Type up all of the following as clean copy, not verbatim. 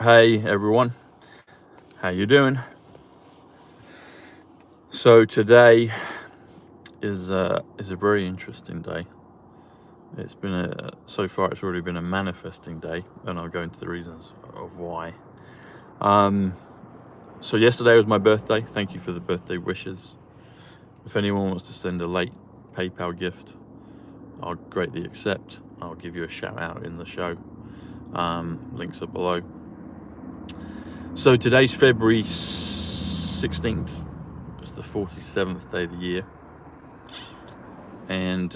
Hey everyone, how you doing? So today is a very interesting day. It's been so far it's already been a manifesting day, and I'll go into the reasons of why. So yesterday was my birthday. Thank you for the birthday wishes. If anyone wants to send a late PayPal gift, I'll greatly accept. I'll give you a shout out in the show. Links are below. So today's February 16th. It's the 47th day of the year, and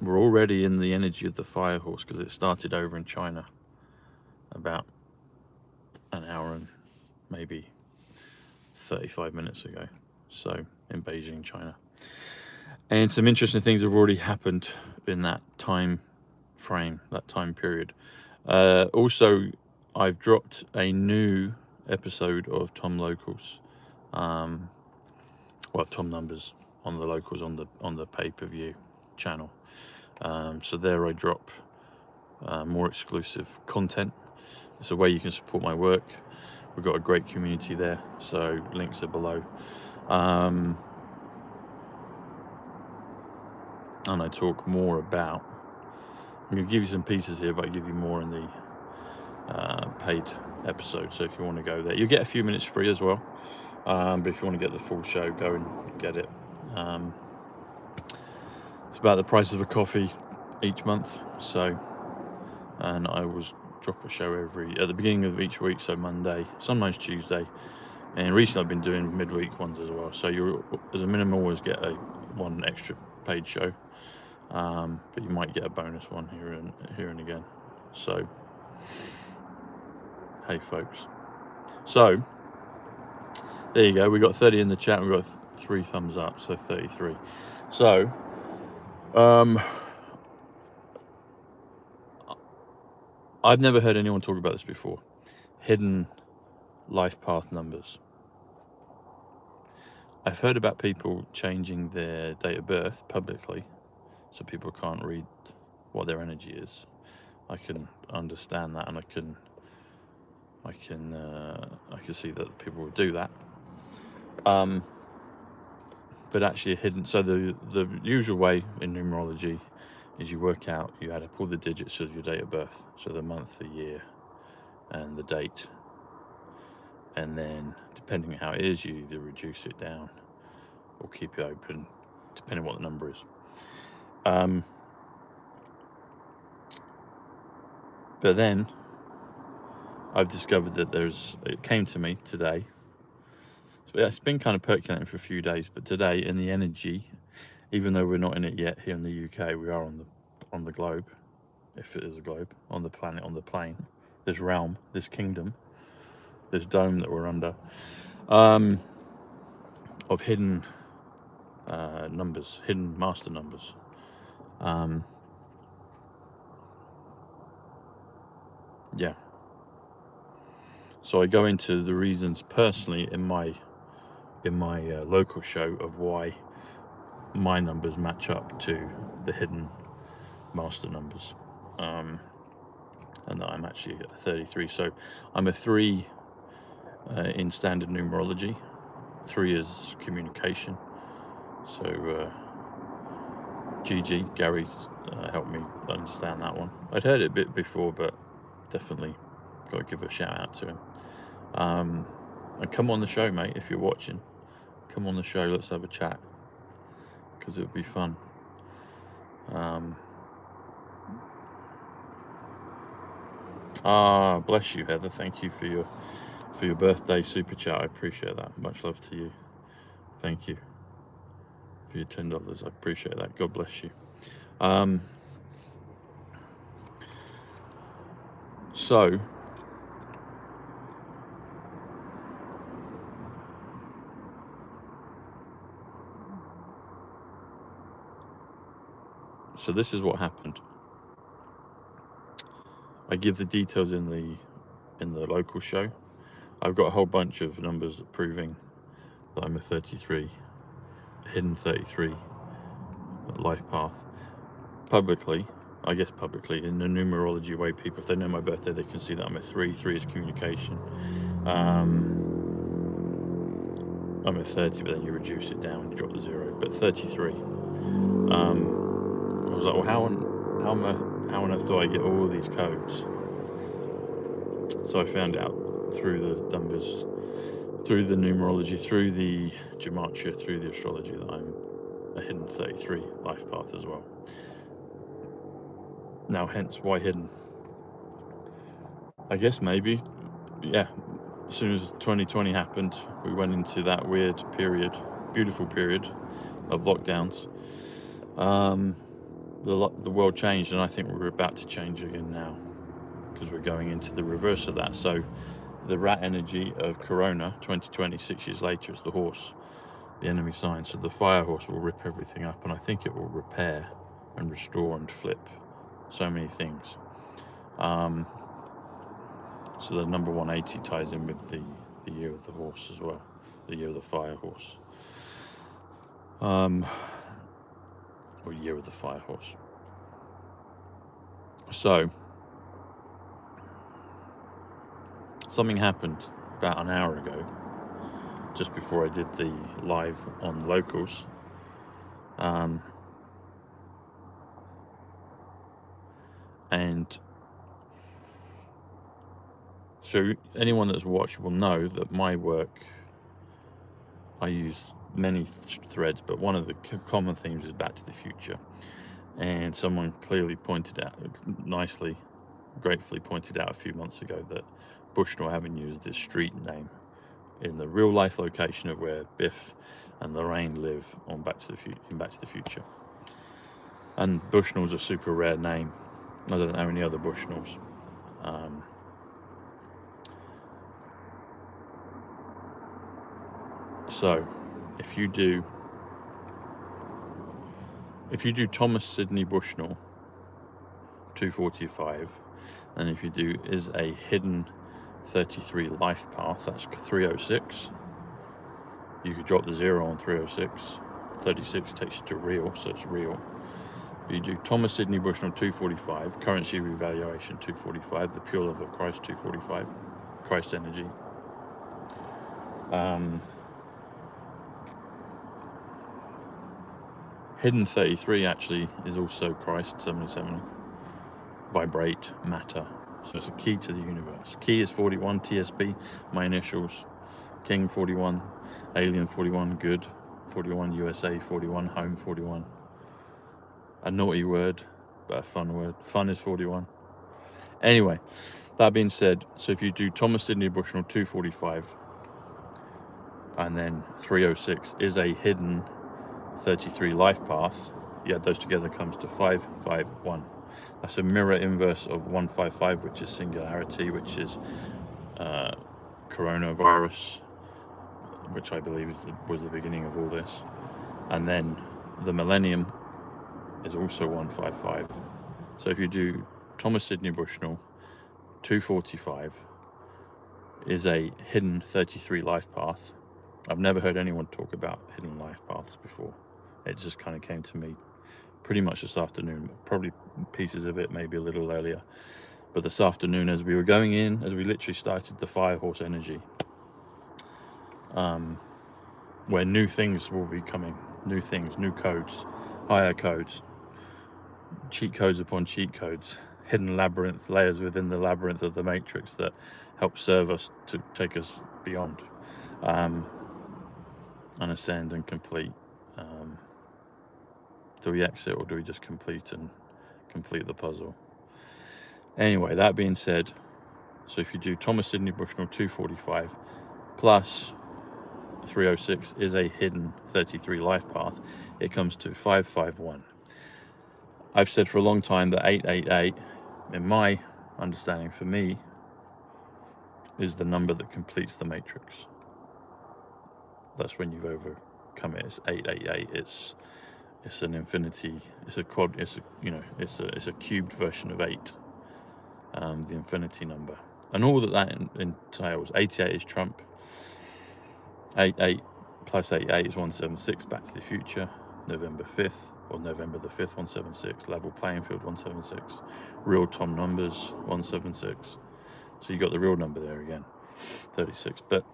we're already in the energy of the fire horse because it started over in China about an hour and maybe 35 minutes ago, so in Beijing, China. And some interesting things have already happened in that time frame, that time period. Also, I've dropped a new episode of Tom Locals, Tom Numbers on the Locals on the pay-per-view channel. So there I drop more exclusive content. It's a way you can support my work. We've got a great community there, so links are below. And I talk more about, I'm going to give you some pieces here, but I give you more in the paid episode. So if you want to go there, you'll get a few minutes free as well. But if you want to get the full show, go and get it. It's about the price of a coffee each month. So, and I always drop a show at the beginning of each week. So Monday, sometimes Tuesday, and recently I've been doing midweek ones as well. So you, as a minimum, always get one extra paid show, but you might get a bonus one here and again. So, hey folks. So there you go. We got 30 in the chat. We got 3 thumbs up, so 33. So, I've never heard anyone talk about this before. Hidden life path numbers. I've heard about people changing their date of birth publicly, so people can't read what their energy is. I can understand that, and I can see that people would do that. But actually hidden. So the usual way in numerology is you work out, you add up all the digits of your date of birth, so the month, the year, and the date, and then depending on how it is, you either reduce it down or keep it open, depending on what the number is. But then I've discovered that it came to me today. So it's been kind of percolating for a few days, but today in the energy, even though we're not in it yet here in the UK, we are on the globe, if it is a globe, on the planet, on the plane, this realm, this kingdom, this dome that we're under, of hidden numbers, hidden master numbers. Yeah. So I go into the reasons personally in my local show of why my numbers match up to the hidden master numbers, and that I'm actually a 33. So I'm a 3 in standard numerology. 3 is communication. So Gary helped me understand that one. I'd heard it a bit before, but definitely got to give a shout out to him. And come on the show, mate, if you're watching. Come on the show, let's have a chat, because it would be fun. Bless you, Heather. Thank you for your birthday super chat. I appreciate that. Much love to you. Thank you for your $10. I appreciate that. God bless you. So this is what happened. I give the details in the local show. I've got a whole bunch of numbers proving that I'm a 33, hidden 33 life path publicly, I guess publicly, in the numerology way, people, if they know my birthday, they can see that I'm a 3. 3 is communication. I'm at 30, but then you reduce it down, you drop the 0. But 33. I was like, well, how on earth do I get all these codes? So I found out through the numbers, through the numerology, through the gematria, through the astrology, that I'm a hidden 33 life path as well. Now, hence, why hidden? I guess maybe, yeah, as soon as 2020 happened, we went into that weird period, beautiful period of lockdowns. The world changed, and I think we're about to change again now, because we're going into the reverse of that. So the rat energy of Corona 2020, 6 years later, is the horse, the enemy sign. So the fire horse will rip everything up, and I think it will repair and restore and flip so many things. So the number 180 ties in with the year of the horse as well, the year of the fire horse, or year of the fire horse. So something happened about an hour ago, just before I did the live on locals. And so anyone that's watched will know that my work, I use many threads, but one of the common themes is Back to the Future. And someone clearly pointed out, nicely, gratefully pointed out a few months ago, that Bushnell Avenue is this street name in the real life location of where Biff and Lorraine live on Back to the Future. And Bushnell's a super rare name. I don't know any other Bushnells. So if you do Thomas Sidney Bushnell 245, and if you do is a hidden 33 life path, that's 306. You could drop the 0 on 306. 36 takes you to real, so it's real. But you do Thomas Sidney Bushnell 245, currency revaluation 245, the pure love of Christ 245, Christ energy. Hidden 33 actually is also Christ 77. Vibrate, matter. So it's a key to the universe. Key is 41, TSB, my initials. King 41, Alien 41, Good 41, USA 41, Home 41. A naughty word, but a fun word. Fun is 41. Anyway, that being said, so if you do Thomas Sidney Bushnell 245, and then 306 is a hidden 33 life path, you add those together, comes to 551. That's a mirror inverse of 155, which is singularity, which is coronavirus, which I believe was the beginning of all this. And then the millennium is also 155. So if you do Thomas Sidney Bushnell 245 is a hidden 33 life path. I've never heard anyone talk about hidden life paths before. It just kind of came to me pretty much this afternoon, probably pieces of it maybe a little earlier, but this afternoon as we were going in, as we literally started the fire horse energy, where new things will be coming, new things, new codes, higher codes, cheat codes upon cheat codes, hidden labyrinth, layers within the labyrinth of the matrix that help serve us to take us beyond, and ascend and complete. Do we exit, or do we just complete the puzzle? Anyway, that being said, so if you do Thomas Sidney Bushnell 245 plus 306 is a hidden 33 life path, it comes to 551. I've said for a long time that 888, in my understanding, for me, is the number that completes the matrix. That's when you've overcome it. It's 888. It's an infinity. It's a quad. It's a cubed version of 8. The infinity number, and all that entails. 88 is Trump. 88 plus 88 is 176. Back to the Future, November 5th. or November the 5th, 176. Level playing field, 176. Real Tom numbers, 176. So you got the real number there again, 36. But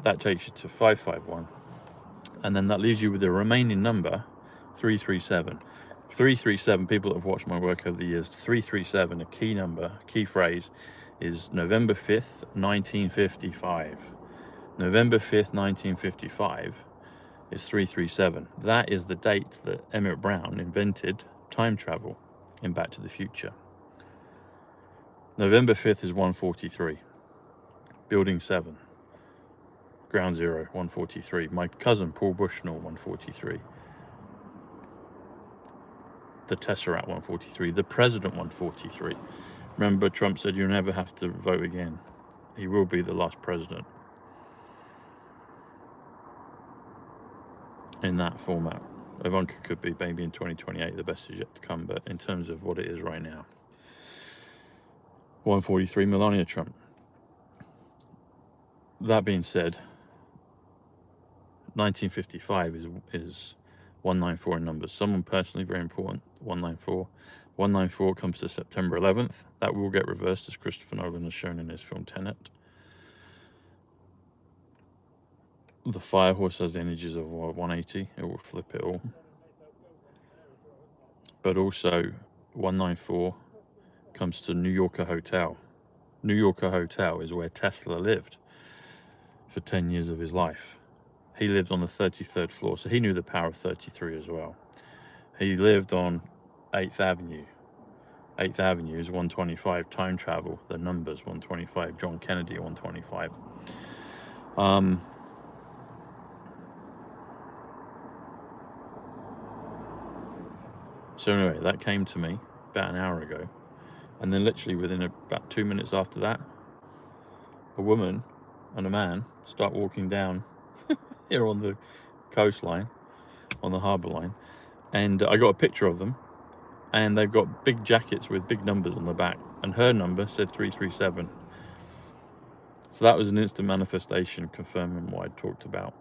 that takes you to 551. And then that leaves you with the remaining number, 337. 337, people that have watched my work over the years, 337, a key number, key phrase, is November 5th, 1955. November 5th, 1955 is 337. That is the date that Emmett Brown invented time travel in Back to the Future. November 5th is 143. Building 7. Ground Zero, 143. My cousin, Paul Bushnell, 143. The Tesseract, 143. The President, 143. Remember, Trump said you'll never have to vote again. He will be the last president in that format. Ivanka could be maybe in 2028, the best is yet to come, but in terms of what it is right now. 143, Melania Trump. That being said, 1955 is 194 in numbers. Someone personally very important, 194. 194 comes to September 11th. That will get reversed, as Christopher Nolan has shown in his film Tenet. The fire horse has the energies of 180. It will flip it all. But also 194 comes to New Yorker Hotel. New Yorker Hotel is where Tesla lived for 10 years of his life. He lived on the 33rd floor, so he knew the power of 33 as well. He lived on 8th Avenue. 8th Avenue is 125, time travel, the numbers, 125, John Kennedy, 125. So anyway, that came to me about an hour ago. And then literally within about 2 minutes after that, a woman and a man start walking down here on the coastline, on the harbour line. And I got a picture of them. And they've got big jackets with big numbers on the back. And her number said 337. So that was an instant manifestation confirming what I talked about.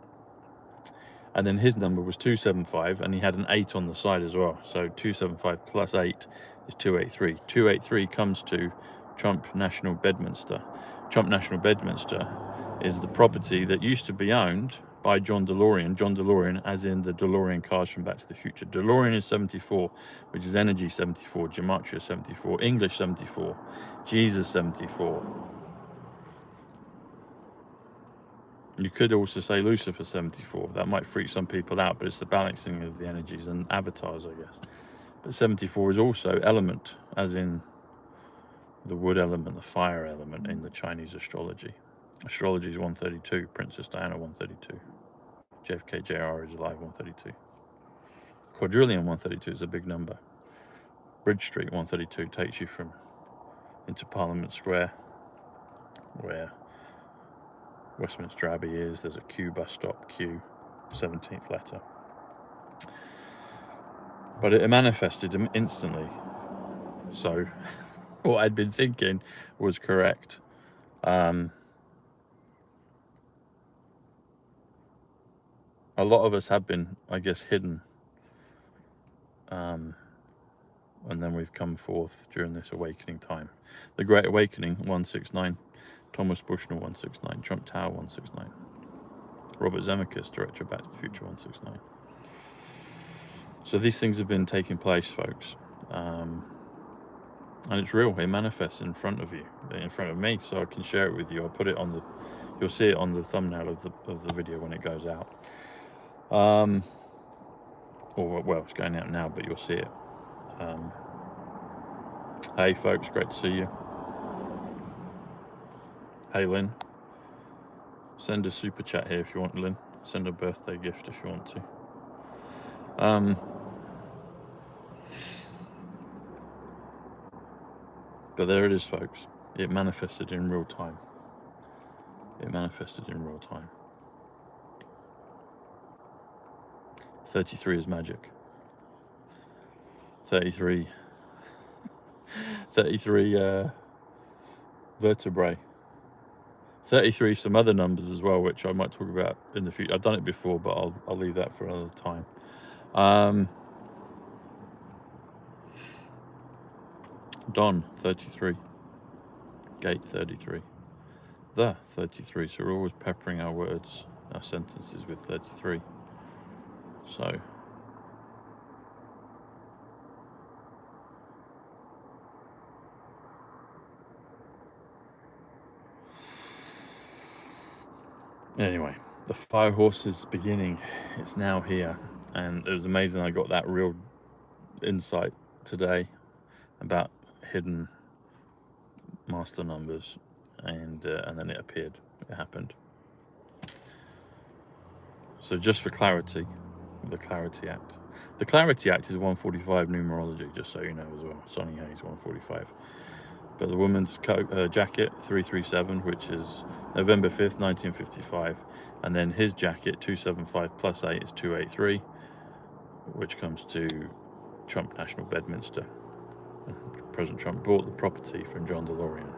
And then his number was 275, and he had an 8 on the side as well. So 275 plus 8 is 283. 283 comes to Trump National Bedminster. Trump National Bedminster is the property that used to be owned by John DeLorean. John DeLorean, as in the DeLorean cars from Back to the Future. DeLorean is 74, which is energy 74, gematria 74, English 74, Jesus 74. You could also say Lucifer 74. That might freak some people out, but it's the balancing of the energies and avatars, I guess. But 74 is also element, as in the wood element, the fire element in the Chinese astrology. Astrology is 132, Princess Diana 132, JFK Jr. is alive 132. Quadrillion 132 is a big number. Bridge Street 132 takes you into Parliament Square, where Westminster Abbey is. There's a Q bus stop, Q, 17th letter. But it manifested instantly. So what I'd been thinking was correct. A lot of us have been, I guess, hidden. And then we've come forth during this awakening time. The Great Awakening, 169. Thomas Bushnell, 169. Trump Tower, 169. Robert Zemeckis, director of Back to the Future, 169. So these things have been taking place, folks. And it's real. It manifests in front of you, in front of me, so I can share it with you. I'll put it on you'll see it on the thumbnail of the video when it goes out. Well, it's going out now, but you'll see it. Hey folks, great to see you. Hey Lynn, send a super chat here if you want, Lynn. Send a birthday gift if you want to. But there it is, folks. It manifested in real time. It manifested in real time. 33 is magic. 33 vertebrae. 33 some other numbers as well, which I might talk about in the future. I've done it before, but I'll leave that for another time. Don 33, Gate 33, the 33. So we're always peppering our words, our sentences with 33. So anyway, the fire horse is beginning. It's now here, and it was amazing. I got that real insight today about hidden master numbers, and then it appeared. It happened. So just for clarity, the Clarity Act. The Clarity Act is 145 numerology, just so you know as well. Sonny Hayes 145. But the woman's jacket 337, which is November 5th, 1955, and then his jacket 275 plus 8 is 283, which comes to Trump National Bedminster. President Trump bought the property from John DeLorean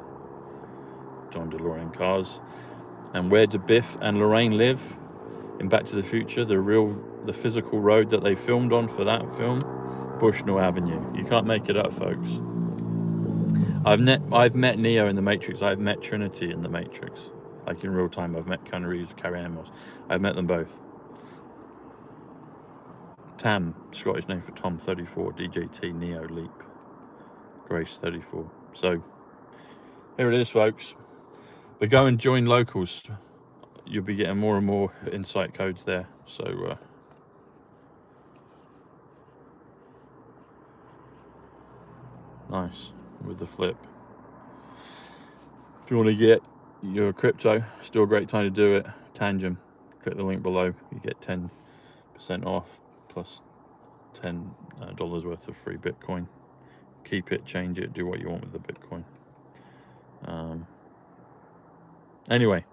cars. And where do Biff and Lorraine live in Back to the Future? The physical road that they filmed on for that film, Bushnell Avenue. You can't make it up, folks. I've met Neo in the Matrix. I've met Trinity in the Matrix, like in real time. I've met Keanu Reeves, Carrie Ann Moss. I've met them both. Tam, Scottish name for Tom, 34. DJT, Neo, Leap. Grace, 34. So here it is, folks. But go and join locals. You'll be getting more and more insight codes there. So nice with the flip. If you want to get your crypto, still a great time to do it. Tangem, click the link below. You get 10% off plus $10 worth of free Bitcoin. Keep it, change it, do what you want with the Bitcoin. Anyway,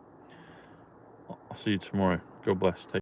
I'll see you tomorrow. God bless. Take